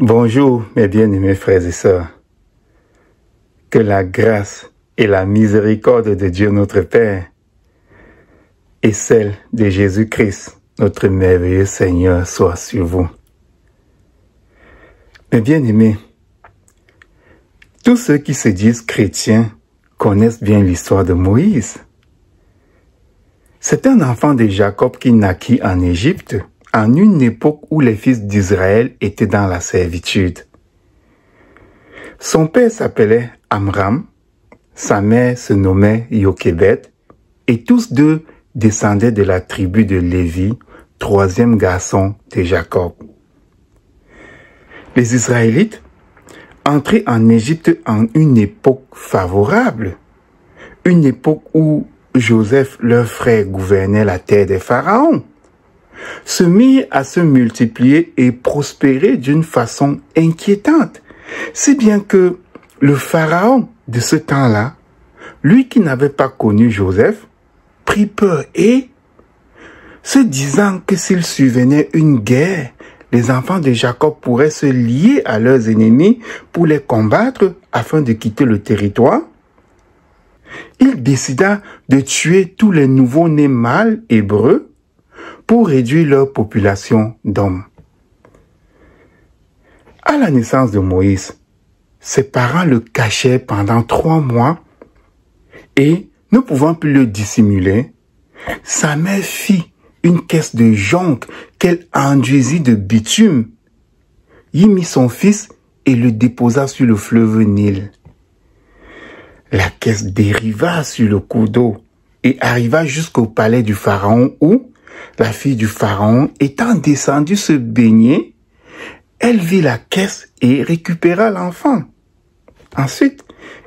Bonjour mes bien-aimés frères et sœurs. Que la grâce et la miséricorde de Dieu notre Père et celle de Jésus-Christ, notre merveilleux Seigneur, soient sur vous. Mes bien-aimés, tous ceux qui se disent chrétiens connaissent bien l'histoire de Moïse. C'est un enfant de Jacob qui naquit en Égypte, en une époque où les fils d'Israël étaient dans la servitude. Son père s'appelait Amram, sa mère se nommait Jochebed, et tous deux descendaient de la tribu de Lévi, troisième garçon de Jacob. Les Israélites entraient en Égypte en une époque favorable, une époque où Joseph, leur frère, gouvernait la terre des pharaons, se mirent à se multiplier et prospérer d'une façon inquiétante. Si bien que le pharaon de ce temps-là, lui qui n'avait pas connu Joseph, prit peur et, se disant que s'il survenait une guerre, les enfants de Jacob pourraient se lier à leurs ennemis pour les combattre afin de quitter le territoire, il décida de tuer tous les nouveaux-nés mâles hébreux pour réduire leur population d'hommes. À la naissance de Moïse, ses parents le cachaient pendant 3 mois et, ne pouvant plus le dissimuler, sa mère fit une caisse de jonc qu'elle enduisit de bitume, y mit son fils et le déposa sur le fleuve Nil. La caisse dériva sur le cours d'eau et arriva jusqu'au palais du pharaon où, la fille du pharaon étant descendue se baigner, elle vit la caisse et récupéra l'enfant. Ensuite,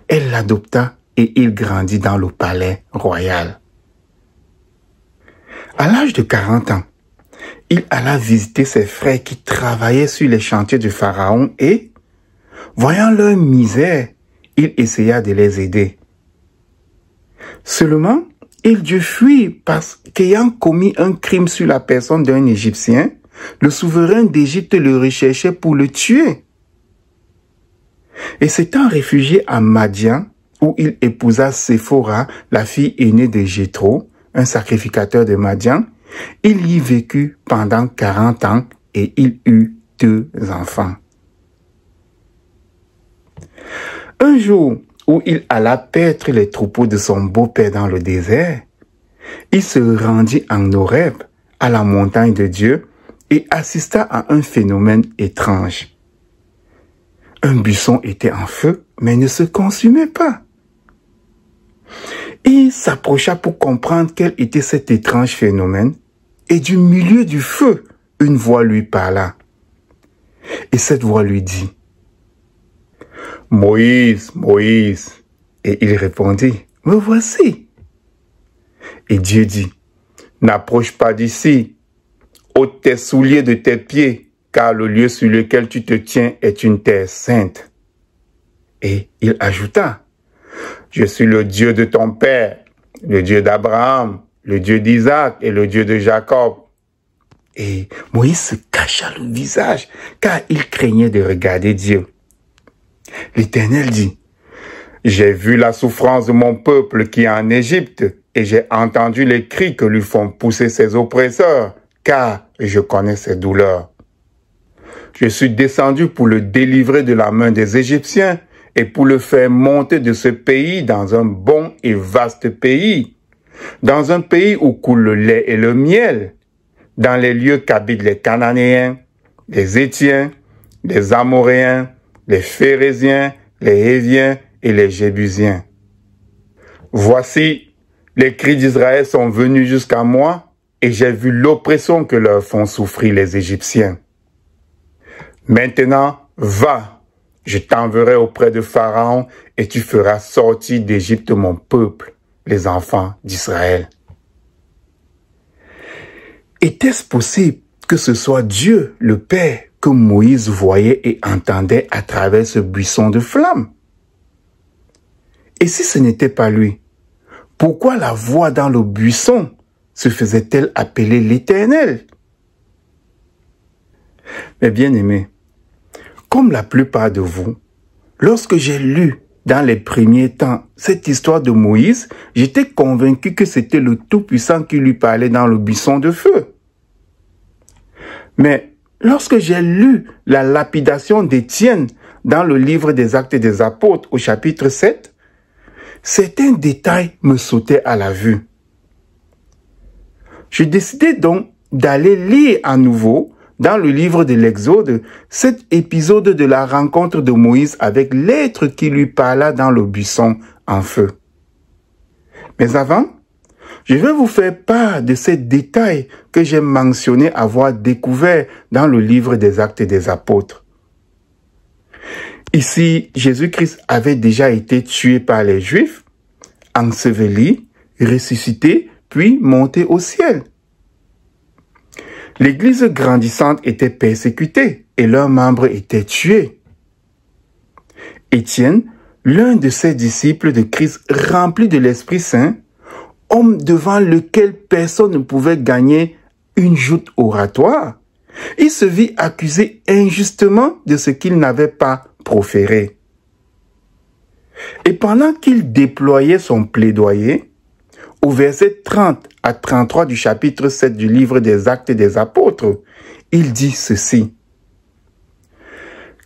elle l'adopta et il grandit dans le palais royal. À l'âge de 40 ans, il alla visiter ses frères qui travaillaient sur les chantiers du pharaon et, voyant leur misère, il essaya de les aider. Seulement, il dut fuir parce qu'ayant commis un crime sur la personne d'un Égyptien, le souverain d'Égypte le recherchait pour le tuer. Et s'étant réfugié à Madian, où il épousa Séphora, la fille aînée de Jéthro, un sacrificateur de Madian, il y vécut pendant 40 ans et il eut 2 enfants. Un jour où il alla paître les troupeaux de son beau-père dans le désert, il se rendit en Horeb, à la montagne de Dieu, et assista à un phénomène étrange. Un buisson était en feu, mais ne se consumait pas. Il s'approcha pour comprendre quel était cet étrange phénomène, et du milieu du feu, une voix lui parla. Et cette voix lui dit, « Moïse, Moïse !» Et il répondit, « Me voici !» Et Dieu dit, « N'approche pas d'ici, ôte tes souliers de tes pieds, car le lieu sur lequel tu te tiens est une terre sainte. » Et il ajouta, « Je suis le Dieu de ton père, le Dieu d'Abraham, le Dieu d'Isaac et le Dieu de Jacob. » Et Moïse se cacha le visage, car il craignait de regarder Dieu. L'Éternel dit, « J'ai vu la souffrance de mon peuple qui est en Égypte, et j'ai entendu les cris que lui font pousser ses oppresseurs, car je connais ses douleurs. Je suis descendu pour le délivrer de la main des Égyptiens, et pour le faire monter de ce pays dans un bon et vaste pays, dans un pays où coule le lait et le miel, dans les lieux qu'habitent les Cananéens, les Hétiens, les Amoréens, les Phéréziens, les Héviens et les Jébusiens. Voici, les cris d'Israël sont venus jusqu'à moi, et j'ai vu l'oppression que leur font souffrir les Égyptiens. Maintenant, va, je t'enverrai auprès de Pharaon, et tu feras sortir d'Égypte mon peuple, les enfants d'Israël. » Était-ce possible que ce soit Dieu, le Père, que Moïse voyait et entendait à travers ce buisson de flammes? Et si ce n'était pas lui, pourquoi la voix dans le buisson se faisait-elle appeler l'Éternel? Mes bien-aimés, Comme la plupart de vous, lorsque j'ai lu dans les premiers temps cette histoire de Moïse, j'étais convaincu que c'était le Tout-Puissant qui lui parlait dans le buisson de feu. Mais lorsque j'ai lu la lapidation d'Étienne dans le livre des Actes des Apôtres au chapitre 7, certains détails me sautaient à la vue. Je décidai donc d'aller lire à nouveau dans le livre de l'Exode cet épisode de la rencontre de Moïse avec l'être qui lui parla dans le buisson en feu. Mais avant, je vais vous faire part de ces détails que j'ai mentionnés avoir découverts dans le livre des Actes des Apôtres. Ici, Jésus-Christ avait déjà été tué par les Juifs, enseveli, ressuscité, puis monté au ciel. L'Église grandissante était persécutée et leurs membres étaient tués. Étienne, l'un de ses disciples de Christ rempli de l'Esprit Saint, homme devant lequel personne ne pouvait gagner une joute oratoire, il se vit accusé injustement de ce qu'il n'avait pas proféré. Et pendant qu'il déployait son plaidoyer, au verset 30 à 33 du chapitre 7 du livre des Actes des Apôtres, il dit ceci.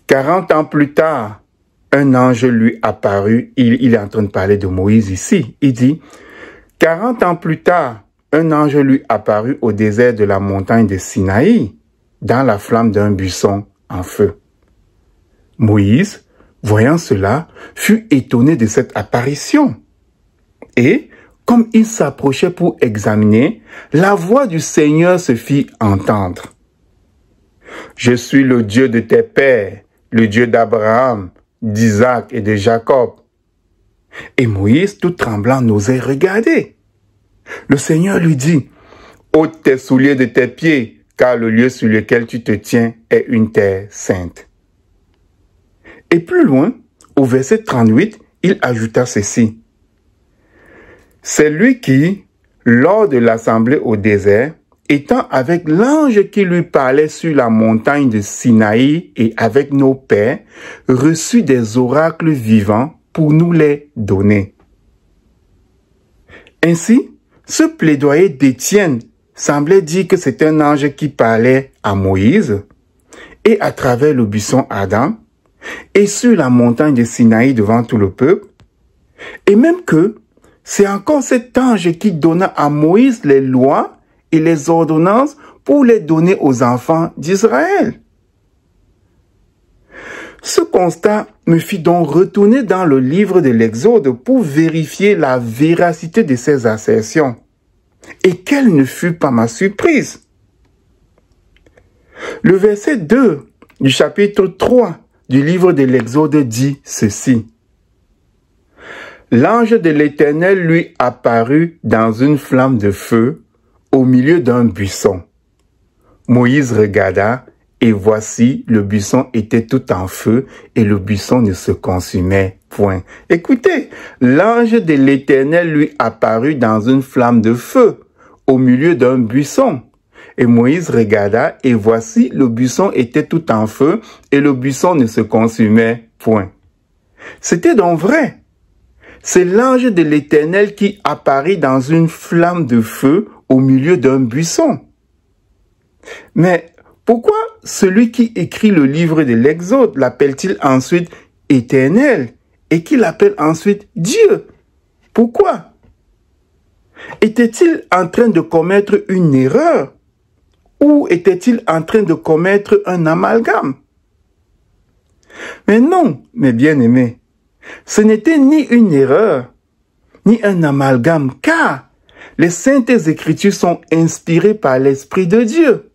40 ans plus tard, un ange lui apparut. Il est en train de parler de Moïse ici. Il dit, 40 ans plus tard, un ange lui apparut au désert de la montagne de Sinaï, dans la flamme d'un buisson en feu. Moïse, voyant cela, fut étonné de cette apparition. Et, comme il s'approchait pour examiner, la voix du Seigneur se fit entendre. « Je suis le Dieu de tes pères, le Dieu d'Abraham, d'Isaac et de Jacob. » Et Moïse, tout tremblant, n'osait regarder. Le Seigneur lui dit, « ôte tes souliers de tes pieds, car le lieu sur lequel tu te tiens est une terre sainte. » Et plus loin, au verset 38, il ajouta ceci. C'est lui qui, lors de l'assemblée au désert, étant avec l'ange qui lui parlait sur la montagne de Sinaï et avec nos pères, reçut des oracles vivants pour nous les donner. Ainsi, ce plaidoyer d'Étienne semblait dire que c'est un ange qui parlait à Moïse et à travers le buisson ardent et sur la montagne de Sinaï devant tout le peuple, et même que c'est encore cet ange qui donna à Moïse les lois et les ordonnances pour les donner aux enfants d'Israël. Ce constat me fit donc retourner dans le livre de l'Exode pour vérifier la véracité de ces assertions. Et quelle ne fut pas ma surprise. Le verset 2 du chapitre 3 du livre de l'Exode dit ceci. L'ange de l'Éternel lui apparut dans une flamme de feu au milieu d'un buisson. Moïse regarda et voici le buisson était tout en feu et le buisson ne se consumait point. Écoutez, l'ange de l'Éternel lui apparut dans une flamme de feu au milieu d'un buisson. Et Moïse regarda et voici le buisson était tout en feu et le buisson ne se consumait point. C'était donc vrai. C'est l'ange de l'Éternel qui apparut dans une flamme de feu au milieu d'un buisson. Mais pourquoi celui qui écrit le livre de l'Exode l'appelle-t-il ensuite Éternel et qui l'appelle ensuite Dieu? Pourquoi? Était-il en train de commettre une erreur ou était-il en train de commettre un amalgame? Mais non, mes bien-aimés. Ce n'était ni une erreur, ni un amalgame, car les Saintes Écritures sont inspirées par l'Esprit de Dieu.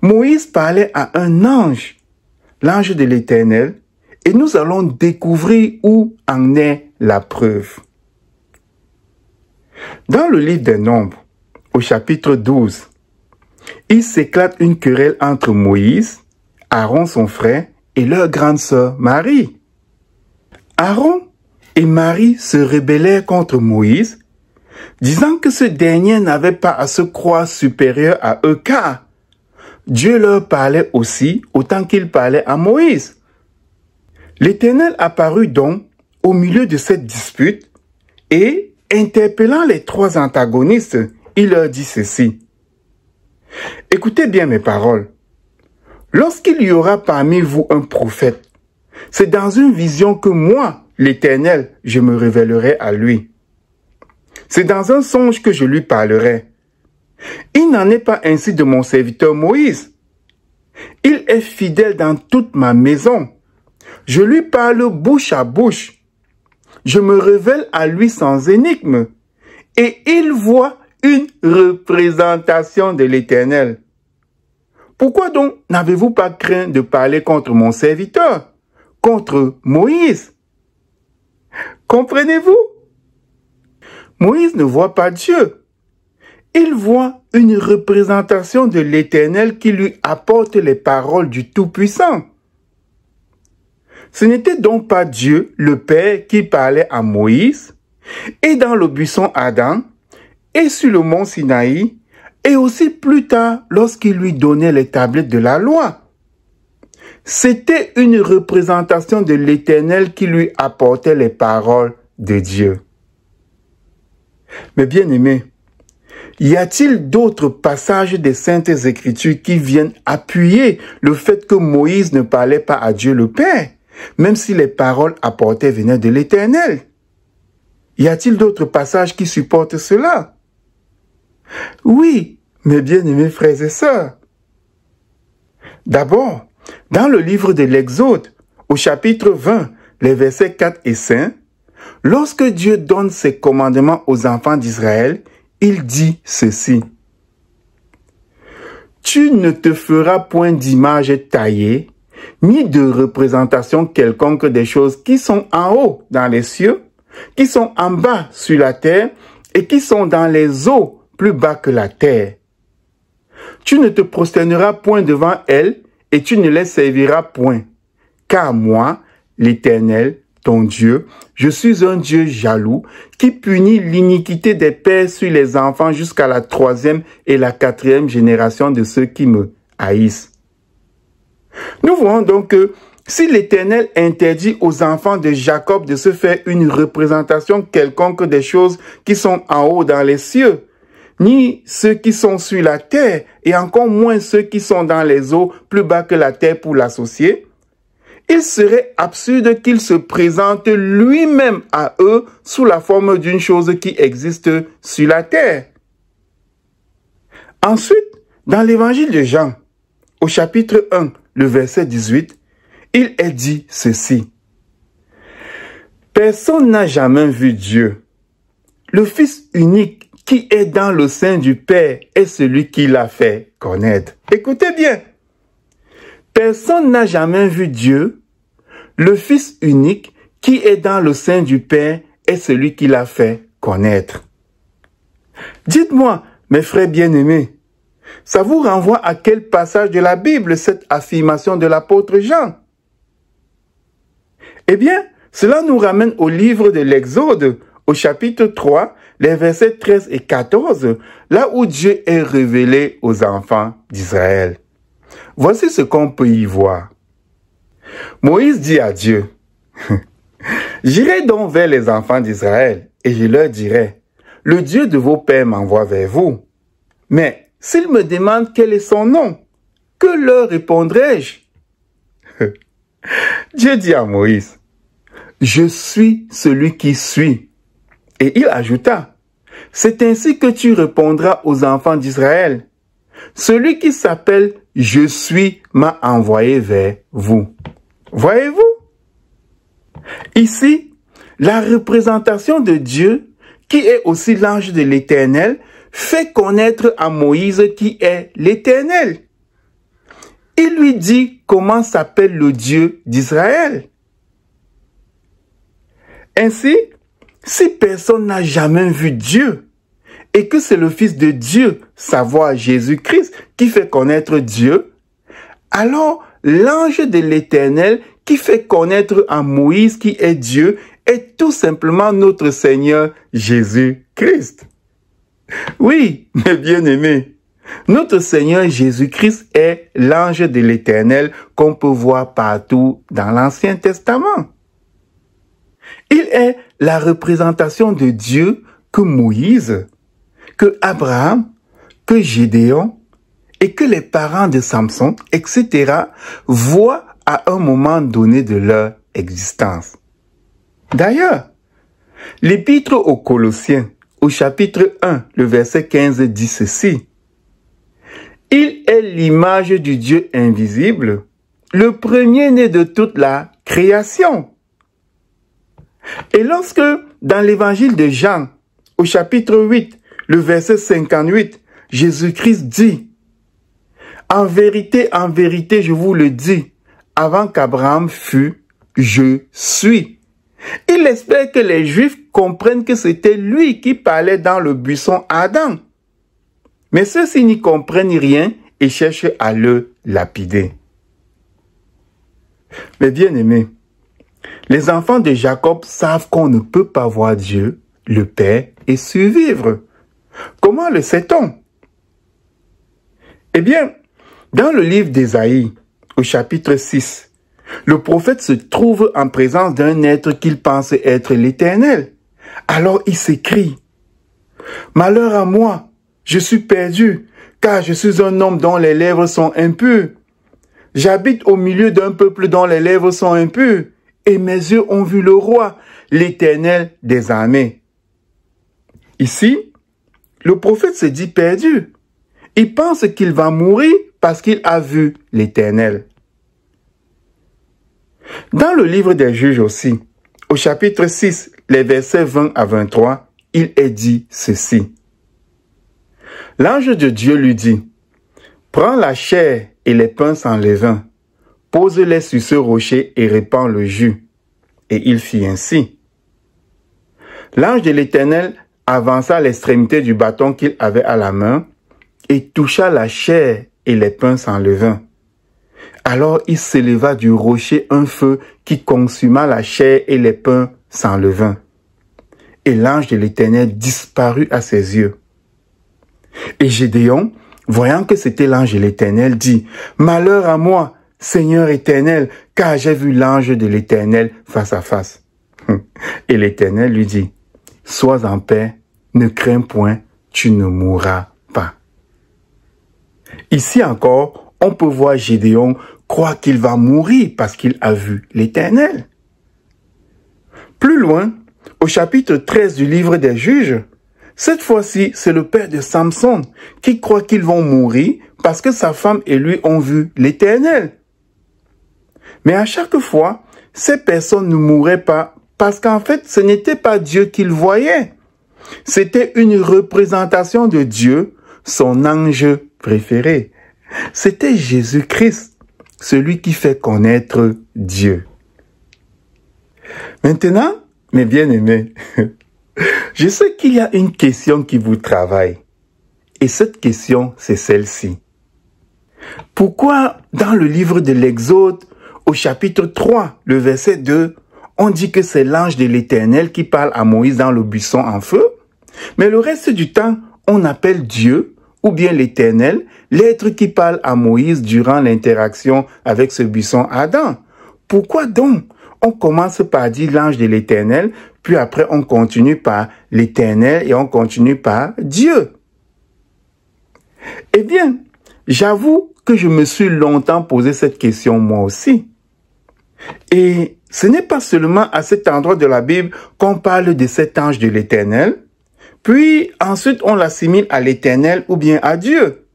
Moïse parlait à un ange, l'ange de l'Éternel, et nous allons découvrir où en est la preuve. Dans le livre des Nombres, au chapitre 12, il s'éclate une querelle entre Moïse, Aaron son frère, et leur grande sœur Marie. Aaron et Marie se rebellèrent contre Moïse, disant que ce dernier n'avait pas à se croire supérieur à eux car Dieu leur parlait aussi autant qu'il parlait à Moïse. L'Éternel apparut donc au milieu de cette dispute et, interpellant les trois antagonistes, il leur dit ceci. Écoutez bien mes paroles. Lorsqu'il y aura parmi vous un prophète, c'est dans une vision que moi, l'Éternel, je me révélerai à lui. C'est dans un songe que je lui parlerai. Il n'en est pas ainsi de mon serviteur Moïse. Il est fidèle dans toute ma maison. Je lui parle bouche à bouche. Je me révèle à lui sans énigme. Et il voit une représentation de l'Éternel. Pourquoi donc n'avez-vous pas craint de parler contre mon serviteur, contre Moïse? Comprenez-vous? Moïse ne voit pas Dieu. Il voit une représentation de l'Éternel qui lui apporte les paroles du Tout-Puissant. Ce n'était donc pas Dieu, le Père, qui parlait à Moïse, et dans le buisson Adam, et sur le mont Sinaï, et aussi plus tard lorsqu'il lui donnait les tablettes de la loi. C'était une représentation de l'Éternel qui lui apportait les paroles de Dieu. Mais bien aimés, y a-t-il d'autres passages des Saintes Écritures qui viennent appuyer le fait que Moïse ne parlait pas à Dieu le Père, même si les paroles apportées venaient de l'Éternel? Y a-t-il d'autres passages qui supportent cela? Oui, mes bien-aimés frères et sœurs. D'abord, dans le livre de l'Exode, au chapitre 20, les versets 4 et 5, lorsque Dieu donne ses commandements aux enfants d'Israël, il dit ceci. « Tu ne te feras point d'image taillée, ni de représentation quelconque des choses qui sont en haut dans les cieux, qui sont en bas sur la terre et qui sont dans les eaux plus bas que la terre. Tu ne te prosterneras point devant elles et tu ne les serviras point. Car moi, l'Éternel, ton Dieu, je suis un Dieu jaloux qui punit l'iniquité des pères sur les enfants jusqu'à la 3e et la 4e génération de ceux qui me haïssent. » Nous voyons donc que si l'Éternel interdit aux enfants de Jacob de se faire une représentation quelconque des choses qui sont en haut dans les cieux, ni ceux qui sont sur la terre, et encore moins ceux qui sont dans les eaux plus bas que la terre pour l'associer, il serait absurde qu'il se présente lui-même à eux sous la forme d'une chose qui existe sur la terre. Ensuite, dans l'évangile de Jean, au chapitre 1, le verset 18, il est dit ceci. « Personne n'a jamais vu Dieu. Le Fils unique qui est dans le sein du Père est celui qui l'a fait connaître. » Écoutez bien. Personne n'a jamais vu Dieu. Le Fils unique qui est dans le sein du Père est celui qui l'a fait connaître. Dites-moi, mes frères bien-aimés, ça vous renvoie à quel passage de la Bible cette affirmation de l'apôtre Jean? Eh bien, cela nous ramène au livre de l'Exode, au chapitre 3, les versets 13 et 14, là où Dieu est révélé aux enfants d'Israël. Voici ce qu'on peut y voir. Moïse dit à Dieu, « J'irai donc vers les enfants d'Israël et je leur dirai, « Le Dieu de vos pères m'envoie vers vous. Mais s'ils me demandent quel est son nom, que leur répondrai-je » Dieu dit à Moïse, « Je suis celui qui suis. » Et il ajouta, « C'est ainsi que tu répondras aux enfants d'Israël. Celui qui s'appelle « Je suis » m'a envoyé vers vous. » Voyez-vous? Ici, la représentation de Dieu, qui est aussi l'ange de l'Éternel, fait connaître à Moïse qui est l'Éternel. Il lui dit comment s'appelle le Dieu d'Israël. Ainsi, si personne n'a jamais vu Dieu, et que c'est le Fils de Dieu, savoir Jésus-Christ, qui fait connaître Dieu, alors l'ange de l'Éternel qui fait connaître à Moïse qui est Dieu est tout simplement notre Seigneur Jésus-Christ. Oui, mes bien-aimés, Notre Seigneur Jésus-Christ est l'ange de l'Éternel qu'on peut voir partout dans l'Ancien Testament. Il est la représentation de Dieu que Moïse, que Abraham, que Gédéon et que les parents de Samson, etc., voient à un moment donné de leur existence. D'ailleurs, l'Épître aux Colossiens, au chapitre 1, le verset 15 dit ceci. « Il est l'image du Dieu invisible, le premier-né de toute la création. » Et lorsque, dans l'évangile de Jean, au chapitre 8, le verset 58, Jésus-Christ dit « En vérité, je vous le dis, avant qu'Abraham fût, je suis. » Il espère que les Juifs comprennent que c'était lui qui parlait dans le buisson Adam. Mais ceux-ci n'y comprennent rien et cherchent à le lapider. Mais bien aimés, les enfants de Jacob savent qu'on ne peut pas voir Dieu, le Père, et survivre. Comment le sait-on? Eh bien, dans le livre d'Ésaïe, au chapitre 6, le prophète se trouve en présence d'un être qu'il pense être l'Éternel. Alors il s'écrie, « Malheur à moi, je suis perdu, car je suis un homme dont les lèvres sont impures. J'habite au milieu d'un peuple dont les lèvres sont impures, et mes yeux ont vu le roi, l'Éternel des armées. » Ici, le prophète se dit perdu. Il pense qu'il va mourir parce qu'il a vu l'Éternel. Dans le livre des Juges aussi, au chapitre 6, les versets 20 à 23, il est dit ceci. L'ange de Dieu lui dit, « Prends la chair et les pains sans levain, pose-les sur ce rocher et répands le jus. » Et il fit ainsi. L'ange de l'Éternel avança l'extrémité du bâton qu'il avait à la main et toucha la chair et les pains sans levain. Alors il s'éleva du rocher un feu qui consuma la chair et les pains sans levain. Et l'ange de l'Éternel disparut à ses yeux. Et Gédéon, voyant que c'était l'ange de l'Éternel, dit, « Malheur à moi, Seigneur Éternel, car j'ai vu l'ange de l'Éternel face à face. » Et l'Éternel lui dit, « Sois en paix, ne crains point, tu ne mourras pas. » Ici encore, on peut voir Gédéon croire qu'il va mourir parce qu'il a vu l'Éternel. Plus loin, au chapitre 13 du livre des Juges, cette fois-ci, c'est le père de Samson qui croit qu'ils vont mourir parce que sa femme et lui ont vu l'Éternel. Mais à chaque fois, ces personnes ne mouraient pas parce qu'en fait, ce n'était pas Dieu qu'ils voyaient. C'était une représentation de Dieu, son ange préféré. C'était Jésus-Christ, celui qui fait connaître Dieu. Maintenant, mes bien-aimés, je sais qu'il y a une question qui vous travaille. Et cette question, c'est celle-ci. Pourquoi dans le livre de l'Exode, au chapitre 3, le verset 2, on dit que c'est l'ange de l'Éternel qui parle à Moïse dans le buisson en feu, mais le reste du temps, on appelle Dieu ou bien l'Éternel, l'être qui parle à Moïse durant l'interaction avec ce buisson Adam. Pourquoi donc on commence par dire l'ange de l'Éternel, puis après on continue par l'Éternel et on continue par Dieu? Eh bien, j'avoue que je me suis longtemps posé cette question moi aussi. Et ce n'est pas seulement à cet endroit de la Bible qu'on parle de cet ange de l'Éternel, puis ensuite on l'assimile à l'Éternel ou bien à Dieu.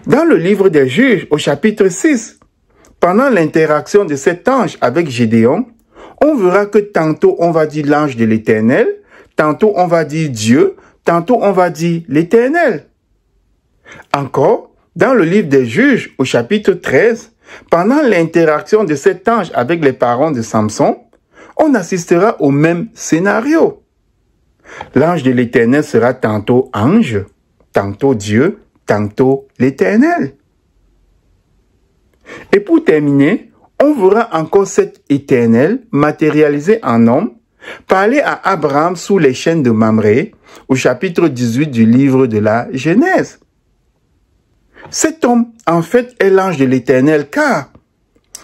Dans le livre des Juges, au chapitre 6, pendant l'interaction de cet ange avec Gédéon, on verra que tantôt on va dire l'ange de l'Éternel, tantôt on va dire Dieu, tantôt on va dire l'Éternel. Encore, dans le livre des Juges, au chapitre 13, pendant l'interaction de cet ange avec les parents de Samson, on assistera au même scénario. L'ange de l'Éternel sera tantôt ange, tantôt Dieu, tantôt l'Éternel. Et pour terminer, on verra encore cet Éternel matérialisé en homme parlait à Abraham sous les chênes de Mamré, au chapitre 18 du livre de la Genèse. Cet homme, en fait, est l'ange de l'Éternel, car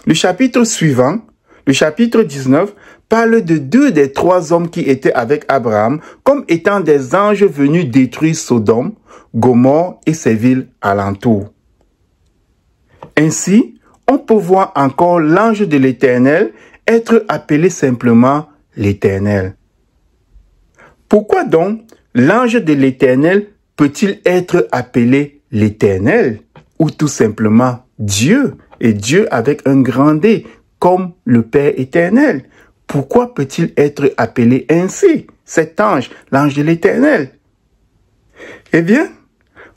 le chapitre suivant, le chapitre 19, parle de 2 des 3 hommes qui étaient avec Abraham comme étant des anges venus détruire Sodome, Gomorrhe et ses villes alentours. Ainsi, on peut voir encore l'ange de l'Éternel être appelé simplement l'Éternel. Pourquoi donc l'ange de l'Éternel peut-il être appelé l'Éternel ou tout simplement Dieu, et Dieu avec un grand D, comme le Père éternel? Pourquoi peut-il être appelé ainsi, cet ange, l'ange de l'Éternel? Eh bien,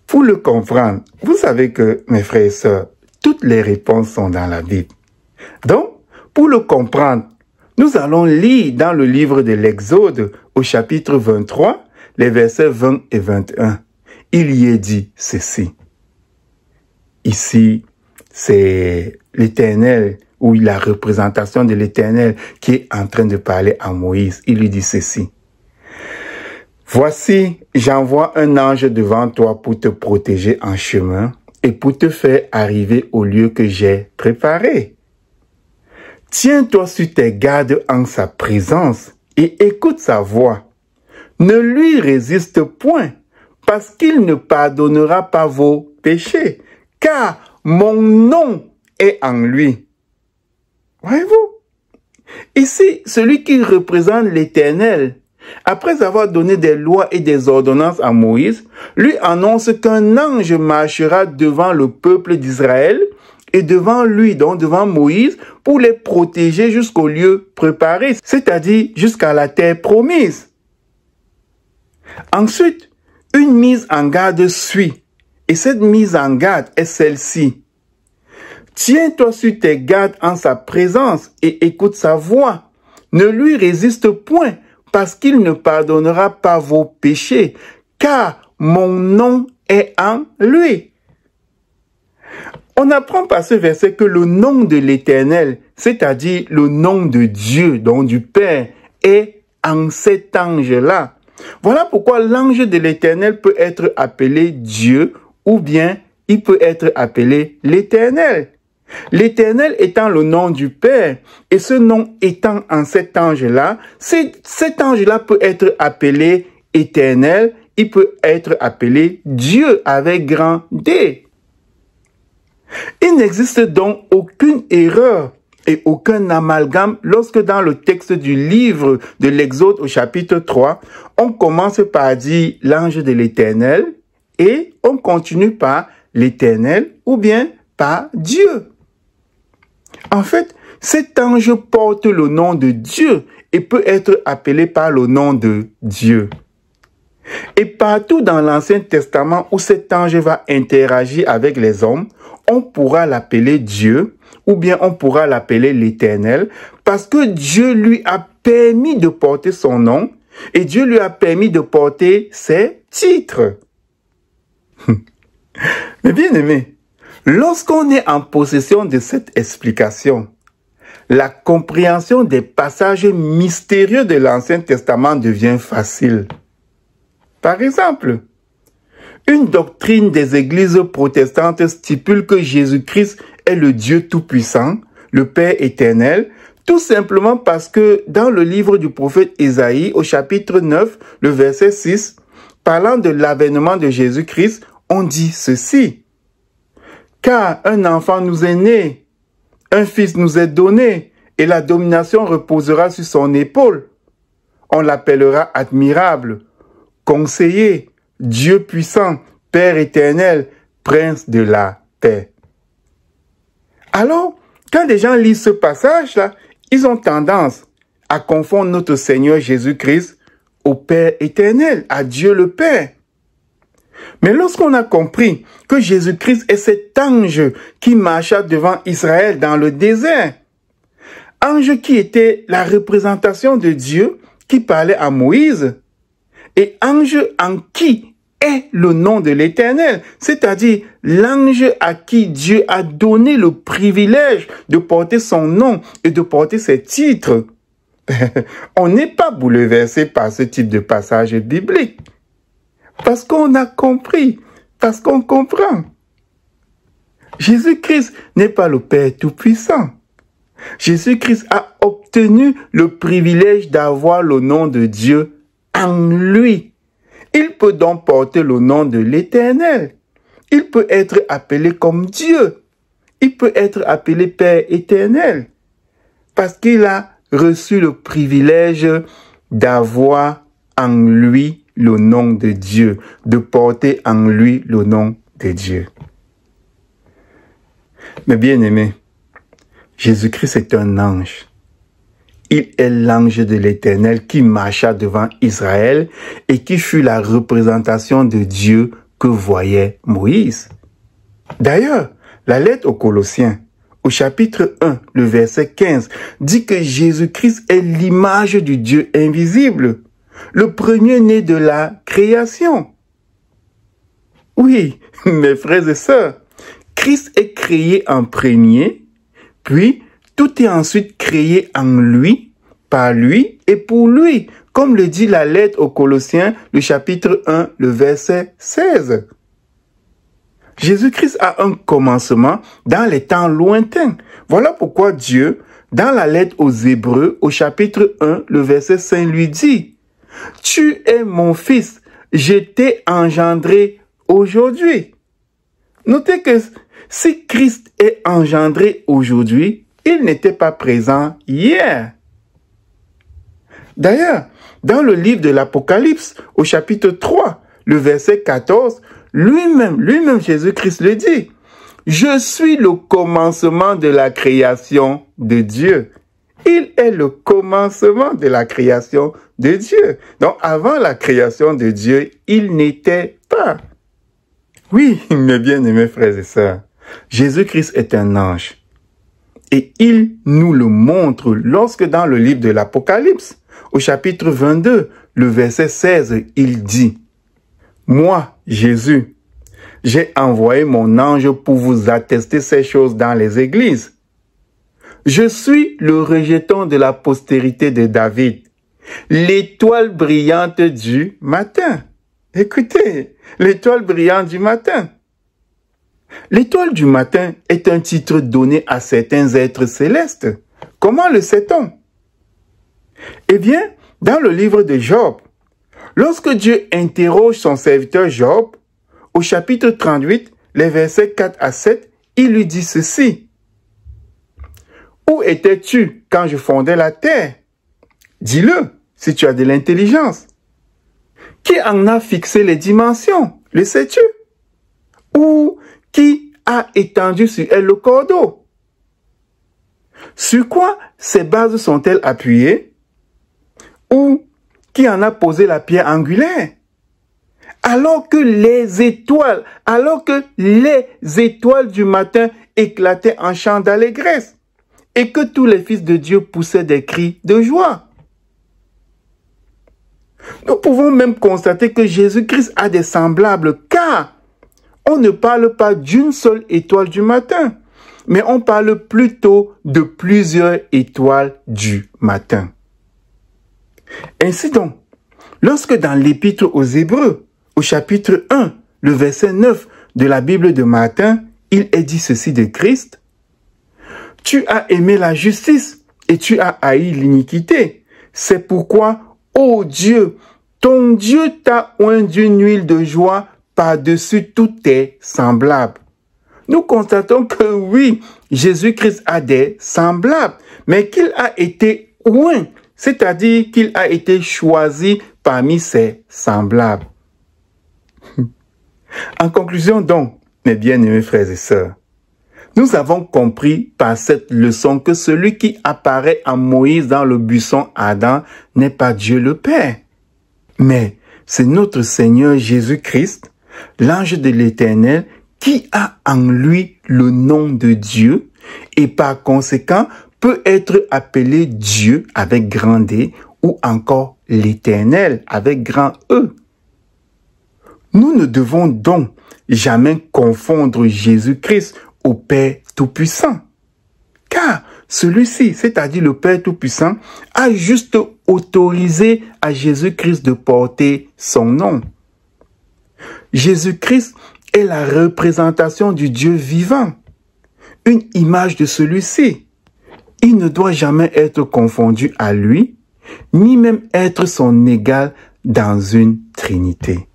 pour le comprendre, vous savez que, mes frères et sœurs, toutes les réponses sont dans la Bible. Donc, pour le comprendre, nous allons lire dans le livre de l'Exode, au chapitre 23, les versets 20 et 21. Il y est dit ceci. Ici, c'est l'Éternel, ou la représentation de l'Éternel qui est en train de parler à Moïse. Il lui dit ceci. Voici, j'envoie un ange devant toi pour te protéger en chemin et pour te faire arriver au lieu que j'ai préparé. Tiens-toi sur tes gardes en sa présence et écoute sa voix. Ne lui résiste point, parce qu'il ne pardonnera pas vos péchés, car mon nom est en lui. Voyez-vous? Ici, celui qui représente l'Éternel, après avoir donné des lois et des ordonnances à Moïse, lui annonce qu'un ange marchera devant le peuple d'Israël et devant lui, donc devant Moïse, pour les protéger jusqu'au lieu préparé, c'est-à-dire jusqu'à la terre promise. Ensuite, une mise en garde suit, et cette mise en garde est celle-ci. Tiens-toi sur tes gardes en sa présence et écoute sa voix. Ne lui résiste point, parce qu'il ne pardonnera pas vos péchés, car mon nom est en lui. On apprend par ce verset que le nom de l'Éternel, c'est-à-dire le nom de Dieu, donc du Père, est en cet ange-là. Voilà pourquoi l'ange de l'Éternel peut être appelé Dieu, ou bien il peut être appelé l'Éternel. L'Éternel étant le nom du Père, et ce nom étant en cet ange-là, cet ange-là peut être appelé Éternel, il peut être appelé Dieu avec grand D. Il n'existe donc aucune erreur et aucun amalgame lorsque dans le texte du livre de l'Exode au chapitre 3, on commence par dire l'ange de l'Éternel et on continue par l'Éternel ou bien par Dieu. En fait, cet ange porte le nom de Dieu et peut être appelé par le nom de Dieu. Et partout dans l'Ancien Testament où cet ange va interagir avec les hommes, on pourra l'appeler Dieu ou bien on pourra l'appeler l'Éternel parce que Dieu lui a permis de porter son nom et Dieu lui a permis de porter ses titres. Mais bien aimé, lorsqu'on est en possession de cette explication, la compréhension des passages mystérieux de l'Ancien Testament devient facile. Par exemple, une doctrine des églises protestantes stipule que Jésus-Christ est le Dieu Tout-Puissant, le Père éternel, tout simplement parce que dans le livre du prophète Isaïe, au chapitre 9, le verset 6, parlant de l'avènement de Jésus-Christ, on dit ceci. Car un enfant nous est né, un fils nous est donné, et la domination reposera sur son épaule. On l'appellera admirable, conseiller, Dieu puissant, Père éternel, Prince de la paix. Alors, quand les gens lisent ce passage-là, ils ont tendance à confondre notre Seigneur Jésus-Christ au Père éternel, à Dieu le Père. Mais lorsqu'on a compris que Jésus-Christ est cet ange qui marcha devant Israël dans le désert, ange qui était la représentation de Dieu qui parlait à Moïse, et ange en qui est le nom de l'Éternel, c'est-à-dire l'ange à qui Dieu a donné le privilège de porter son nom et de porter ses titres. on n'est pas bouleversé par ce type de passage biblique. Parce qu'on a compris, parce qu'on comprend. Jésus-Christ n'est pas le Père Tout-Puissant. Jésus-Christ a obtenu le privilège d'avoir le nom de Dieu en lui. Il peut donc porter le nom de l'Éternel. Il peut être appelé comme Dieu. Il peut être appelé Père éternel. Parce qu'il a reçu le privilège d'avoir en lui le nom de Dieu, de porter en lui le nom de Dieu. Mais bien aimé, Jésus-Christ est un ange. Il est l'ange de l'Éternel qui marcha devant Israël et qui fut la représentation de Dieu que voyait Moïse. D'ailleurs, la lettre aux Colossiens, au chapitre 1, le verset 15, dit que Jésus-Christ est l'image du Dieu invisible, le premier-né de la création. Oui, mes frères et sœurs, Christ est créé en premier, puis tout est ensuite créé en lui, par lui et pour lui, comme le dit la lettre aux Colossiens, le chapitre 1, le verset 16. Jésus-Christ a un commencement dans les temps lointains. Voilà pourquoi Dieu, dans la lettre aux Hébreux, au chapitre 1, le verset 5 lui dit, « Tu es mon fils, je t'ai engendré aujourd'hui. » Notez que si Christ est engendré aujourd'hui, il n'était pas présent hier. D'ailleurs, dans le livre de l'Apocalypse, au chapitre 3, le verset 14, lui-même Jésus-Christ le dit. Je suis le commencement de la création de Dieu. Il est le commencement de la création de Dieu. Donc, avant la création de Dieu, il n'était pas. Oui, mes bien-aimés frères et sœurs, Jésus-Christ est un ange. Et il nous le montre lorsque dans le livre de l'Apocalypse, au chapitre 22, le verset 16, il dit, « Moi, Jésus, j'ai envoyé mon ange pour vous attester ces choses dans les églises. Je suis le rejeton de la postérité de David, l'étoile brillante du matin. » Écoutez, l'étoile brillante du matin. L'étoile du matin est un titre donné à certains êtres célestes. Comment le sait-on? Eh bien, dans le livre de Job, lorsque Dieu interroge son serviteur Job, au chapitre 38, les versets 4 à 7, il lui dit ceci. « Où étais-tu quand je fondais la terre? Dis-le, si tu as de l'intelligence. Qui en a fixé les dimensions? Le sais-tu? Ou qui a étendu sur elle le cordeau? Sur quoi ces bases sont-elles appuyées? Ou qui en a posé la pierre angulaire? Alors que les étoiles du matin éclataient en chant d'allégresse et que tous les fils de Dieu poussaient des cris de joie. » Nous pouvons même constater que Jésus-Christ a des semblables, car on ne parle pas d'une seule étoile du matin, mais on parle plutôt de plusieurs étoiles du matin. Ainsi donc, lorsque dans l'épître aux Hébreux, au chapitre 1, le verset 9 de la Bible de Martin, il est dit ceci de Christ, « Tu as aimé la justice et tu as haï l'iniquité. C'est pourquoi, ô Dieu, ton Dieu t'a oint d'une huile de joie par-dessus tous tes semblables. » Nous constatons que oui, Jésus-Christ a des semblables, mais qu'il a été oint, c'est-à-dire qu'il a été choisi parmi ses semblables. En conclusion donc, mes bien-aimés frères et sœurs, nous avons compris par cette leçon que celui qui apparaît à Moïse dans le buisson Adam n'est pas Dieu le Père, mais c'est notre Seigneur Jésus-Christ, l'ange de l'Éternel, qui a en lui le nom de Dieu et par conséquent peut être appelé Dieu avec grand D ou encore l'Éternel avec grand E. Nous ne devons donc jamais confondre Jésus-Christ au Père Tout-Puissant, car celui-ci, c'est-à-dire le Père Tout-Puissant, a juste autorisé à Jésus-Christ de porter son nom. Jésus-Christ est la représentation du Dieu vivant, une image de celui-ci. Il ne doit jamais être confondu à lui, ni même être son égal dans une trinité.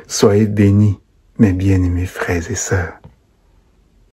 Soyez bénis, mes bien-aimés frères et sœurs.